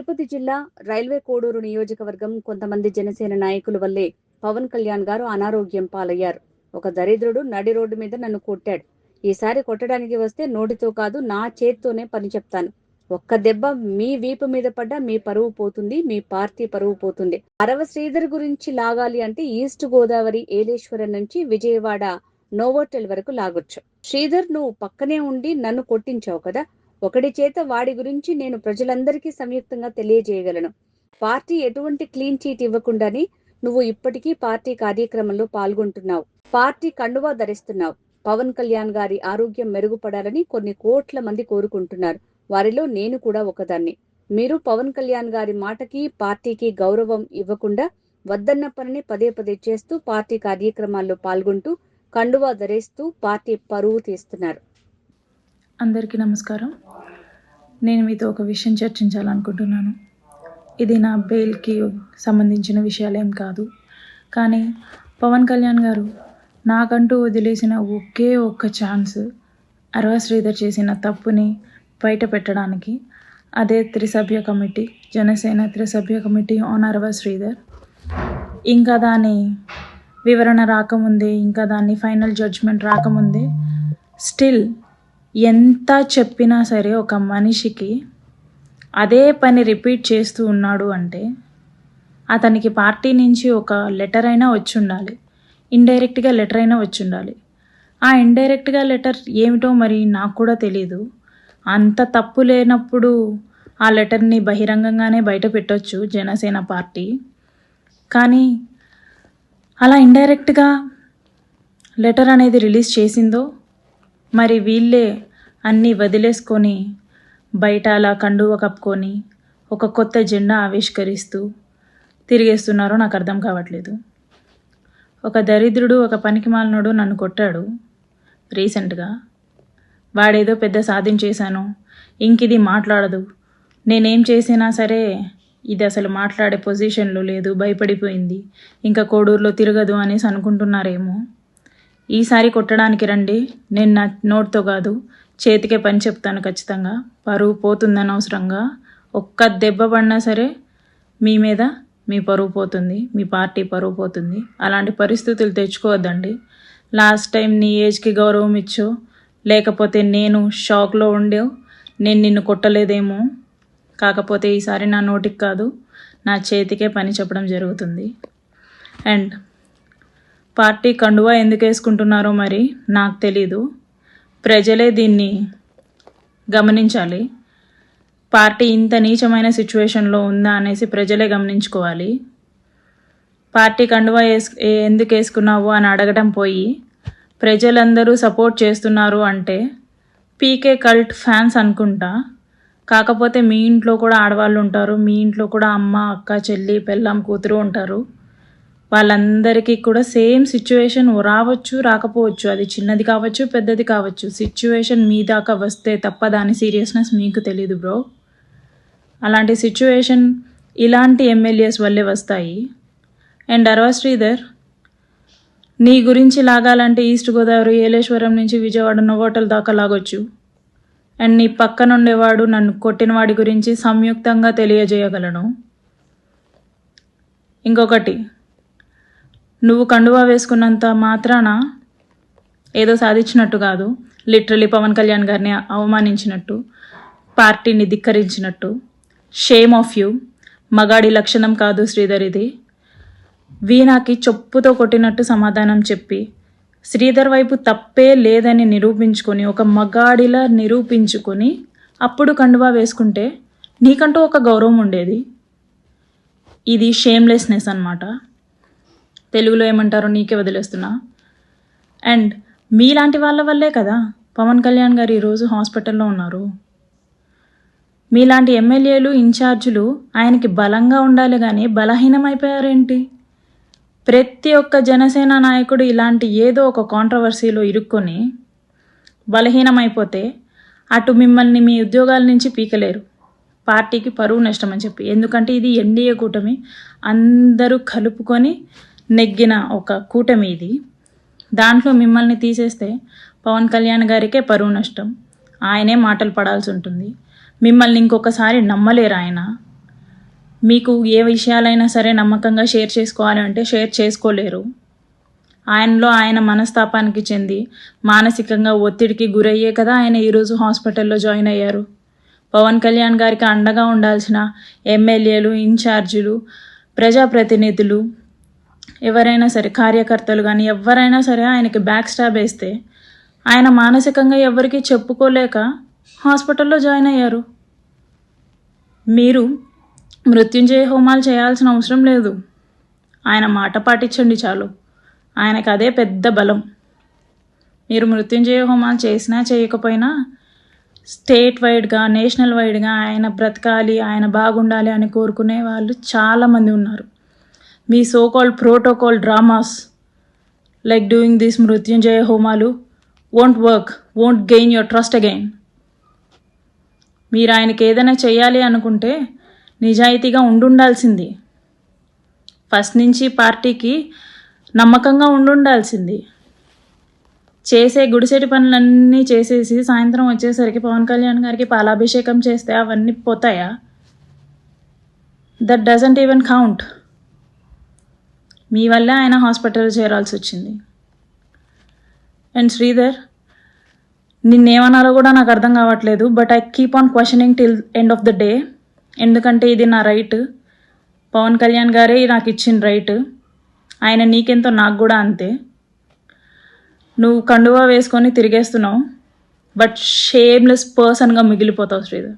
తిరుపతి జిల్లా రైల్వే కోడూరు నియోజకవర్గం కొంతమంది జనసేన నాయకుల వల్లే పవన్ కళ్యాణ్ గారు అనారోగ్యం పాలయ్యారు. ఒక దరిద్రుడు నడి రోడ్డు మీద నన్ను కొట్టాడు. ఈసారి కొట్టడానికి వస్తే నోటితో కాదు నా చేత్తోనే పని చెప్తాను. ఒక్క దెబ్బ మీ వీపు మీద పడ్డా మీ పరువు పోతుంది, మీ పార్టీ పరువు పోతుంది. అరవ శ్రీధర్ గురించి లాగాలి అంటే ఈస్ట్ గోదావరి ఏలేశ్వరం నుంచి విజయవాడ నోవోటెల్ వరకు లాగొచ్చు. శ్రీధర్, నువ్వు పక్కనే ఉండి నన్ను కొట్టించావు కదా, ఒకడి చేత వాడి గురించి నేను ప్రజలందరికీ సంయుక్తంగా తెలియజేయగలను. పార్టీ ఎటువంటి క్లీన్ చీట్ ఇవ్వకుండానే నువ్వు ఇప్పటికీ పార్టీ కార్యక్రమంలో పాల్గొంటున్నావు, పార్టీ కండువా ధరిస్తున్నావు. పవన్ కళ్యాణ్ గారి ఆరోగ్యం మెరుగుపడాలని కొన్ని కోట్ల మంది కోరుకుంటున్నారు. వారిలో నేను కూడా ఒకదాన్ని. మీరు పవన్ కళ్యాణ్ గారి మాటకి పార్టీకి గౌరవం ఇవ్వకుండా వద్దన్న పనిని పదే పదే చేస్తూ పార్టీ కార్యక్రమాల్లో పాల్గొంటూ కండువా ధరిస్తూ పార్టీ పరువు తీస్తున్నారు. అందరికీ నమస్కారం. నేను మీతో ఒక విషయం చర్చించాలనుకుంటున్నాను. ఇది నా బెయిల్కి సంబంధించిన విషయాలేం కాదు, కానీ పవన్ కళ్యాణ్ గారు నాకంటూ వదిలేసిన ఒకే ఒక్క ఛాన్స్ అరవ శ్రీధర్ చేసిన తప్పుని బయట పెట్టడానికి. అదే త్రిసభ్య కమిటీ, జనసేన త్రిసభ్య కమిటీ ఆన్ అరవ శ్రీధర్. ఇంకా దాని వివరణ రాకముందే, ఇంకా దాన్ని ఫైనల్ జడ్జ్మెంట్ రాకముందే స్టిల్ ఎంత చెప్పినా సరే ఒక మనిషికి అదే పని రిపీట్ చేస్తూ ఉన్నాడు అంటే అతనికి పార్టీ నుంచి ఒక లెటర్ అయినా వచ్చి ఉండాలి, ఇండైరెక్ట్గా లెటర్ అయినా వచ్చి ఉండాలి. ఆ ఇండైరెక్ట్గా లెటర్ ఏమిటో మరి నాకు కూడా తెలీదు. అంత తప్పు లేనప్పుడు ఆ లెటర్ని బహిరంగంగానే బయట పెట్టొచ్చు జనసేన పార్టీ. కానీ అలా ఇండైరెక్ట్గా లెటర్ అనేది రిలీజ్ చేసిందో మరి వీళ్ళే అన్నీ వదిలేసుకొని బయట అలా కండువ కప్పుకొని ఒక కొత్త జెండా ఆవిష్కరిస్తూ తిరిగేస్తున్నారో నాకు అర్థం కావట్లేదు. ఒక దరిద్రుడు, ఒక పనికిమాలినోడు నన్ను కొట్టాడు రీసెంట్గా. వాడేదో పెద్ద సాధించేశాను, ఇంకిది మాట్లాడదు, నేనేం చేసినా సరే ఇది అసలు మాట్లాడే పొజిషన్లో లేదు, భయపడిపోయింది, ఇంకా కోడూరులో తిరగదు అనేసి అనుకుంటున్నారేమో. ఈసారి కొట్టడానికి రండి, నేను నా నోట్తో కాదు చేతికే పని చెప్తాను ఖచ్చితంగా. పరువు పోతుందని అవసరంగా ఒక్క దెబ్బ పడినా సరే మీ మీద మీ పరువు పోతుంది, మీ పార్టీ పరువు పోతుంది. అలాంటి పరిస్థితులు తెచ్చుకోవద్దండి. లాస్ట్ టైం నీ ఏజ్కి గౌరవం ఇచ్చో, లేకపోతే నేను షాక్లో ఉండేవు, నేను నిన్ను కొట్టలేదేమో. కాకపోతే ఈసారి నా నోటికి కాదు నా చేతికే పని చెప్పడం జరుగుతుంది. అండ్ పార్టీ కండువా ఎందుకు వేసుకుంటున్నారో మరి నాకు తెలీదు. ప్రజలే దీన్ని గమనించాలి. పార్టీ ఇంత నీచమైన సిచ్యువేషన్లో ఉందా అనేసి ప్రజలే గమనించుకోవాలి. పార్టీ కండువా ఎందుకు వేసుకున్నావు అని అడగడం పోయి ప్రజలందరూ సపోర్ట్ చేస్తున్నారు అంటే పీకే కల్ట్ ఫ్యాన్స్ అనుకుంటా. కాకపోతే మీ ఇంట్లో కూడా ఆడవాళ్ళు ఉంటారు, మీ ఇంట్లో కూడా అమ్మ, అక్క, చెల్లి, పెళ్ళాం, కూతురు ఉంటారు. వాళ్ళందరికీ కూడా సేమ్ సిచ్యువేషన్ రావచ్చు, రాకపోవచ్చు. అది చిన్నది కావచ్చు, పెద్దది కావచ్చు. సిచ్యువేషన్ మీ దాకా వస్తే తప్ప దాని సీరియస్నెస్ మీకు తెలీదు బ్రో. అలాంటి సిచ్యువేషన్ ఇలాంటి ఎమ్మెల్యేస్ వల్లే వస్తాయి. అండ్ అరవ శ్రీధర్, నీ గురించి లాగాలంటే ఈస్ట్ గోదావరి ఏలేశ్వరం నుంచి విజయవాడ నోవోటెల్ దాకా లాగొచ్చు. అండ్ నీ పక్కనుండేవాడు నన్ను కొట్టిన వాడి గురించి సంయుక్తంగా తెలియజేయగలను. ఇంకొకటి, నువ్వు కండువా వేసుకున్నంత మాత్రాన ఏదో సాధించినట్టు కాదు. లిటరలీ పవన్ కళ్యాణ్ గారిని అవమానించినట్టు, పార్టీని ధిక్కరించినట్టు. Shame of you. మగాడి లక్షణం కాదు శ్రీధర్ ఇది. వీణాకి చొప్పుతో కొట్టినట్టు సమాధానం చెప్పి శ్రీధర్ వైపు తప్పే లేదని నిరూపించుకొని, ఒక మగాడిలా నిరూపించుకొని అప్పుడు కండువా వేసుకుంటే నీకంటూ ఒక గౌరవం ఉండేది. ఇది షేమ్లెస్నెస్ అన్నమాట. తెలుగులో ఏమంటారో నీకే వదిలేస్తున్నా. అండ్ మీలాంటి వాళ్ళ వల్లే కదా పవన్ కళ్యాణ్ గారు ఈరోజు హాస్పిటల్లో ఉన్నారు. మీలాంటి ఎమ్మెల్యేలు, ఇన్ఛార్జీలు ఆయనకి బలంగా ఉండాలి కానీ బలహీనమైపోయారేంటి? ప్రతి ఒక్క జనసేన నాయకుడు ఇలాంటి ఏదో ఒక కాంట్రవర్సీలో ఇరుక్కొని బలహీనమైపోతే అటు మిమ్మల్ని మీ ఉద్యోగాల నుంచి పీకలేరు, పార్టీకి పరువు నష్టం అని చెప్పి. ఎందుకంటే ఇది ఎన్డీఏ కూటమి, అందరూ కలుపుకొని నెగ్గిన ఒక కూటమి ఇది. దాంట్లో మిమ్మల్ని తీసేస్తే పవన్ కళ్యాణ్ గారికే పరువు నష్టం, ఆయనే మాటలు పడాల్సి ఉంటుంది. మిమ్మల్ని ఇంకొకసారి నమ్మలేరు ఆయన. మీకు ఏ విషయాలైనా సరే నమ్మకంగా షేర్ చేసుకోవాలి అంటే షేర్ చేసుకోలేరు. ఆయనలో ఆయన మనస్తాపానికి చెంది మానసికంగా ఒత్తిడికి గురయ్యే కదా ఆయన ఈరోజు హాస్పిటల్లో జాయిన్ అయ్యారు. పవన్ కళ్యాణ్ గారికి అండగా ఉండాల్సిన ఎమ్మెల్యేలు, ఇన్ఛార్జీలు, ప్రజాప్రతినిధులు, ఎవరైనా సరే కార్యకర్తలు కానీ ఎవరైనా సరే ఆయనకి బ్యాక్ స్టాబ్ వేస్తే ఆయన మానసికంగా ఎవరికి చెప్పుకోలేక హాస్పిటల్లో జాయిన్ అయ్యారు. మీరు మృత్యుంజయ హోమాలు చేయాల్సిన అవసరం లేదు. ఆయన మాట పాటించండి చాలు. ఆయనకు అదే పెద్ద బలం. మీరు మృత్యుంజయ హోమాలు చేసినా చేయకపోయినా స్టేట్ వైడ్గా, నేషనల్ వైడ్గా ఆయన బ్రతకాలి, ఆయన బాగుండాలి అని కోరుకునే వాళ్ళు చాలామంది ఉన్నారు. మీ so called protocol dramas like doing this Mrityunjaya హోమాలు won't work, won't gain your trust again. మీరు ఆయనకి ఏదైనా చేయాలి అనుకుంటే నిజాయితీగా ఉండాల్సింది. ఫస్ట్ నుంచి పార్టీకి నమ్మకంగా ఉండాల్సింది. చేసే గుడిసెటి పనులన్నీ చేసేసి సాయంత్రం వచ్చేసరికి పవన్ కళ్యాణ్ గారికి పాలాభిషేకం చేస్తే అవన్నీ పోతాయా? That doesn't even count. మీ వల్లే ఆయన హాస్పిటల్ చేరాల్సి వచ్చింది. అండ్ శ్రీధర్, నిన్నేమన్నారో కూడా నాకు అర్థం కావట్లేదు. But I keep on questioning till end of the day. ఎందుకంటే ఇది నా రైట్. పవన్ కళ్యాణ్ గారే నాకు ఇచ్చిన రైట్. ఆయన నీకెంతో నాకు కూడా అంతే. నువ్వు కండువా వేసుకొని తిరిగేస్తున్నావు, బట్ షేమ్లెస్ పర్సన్గా మిగిలిపోతావు శ్రీధర్.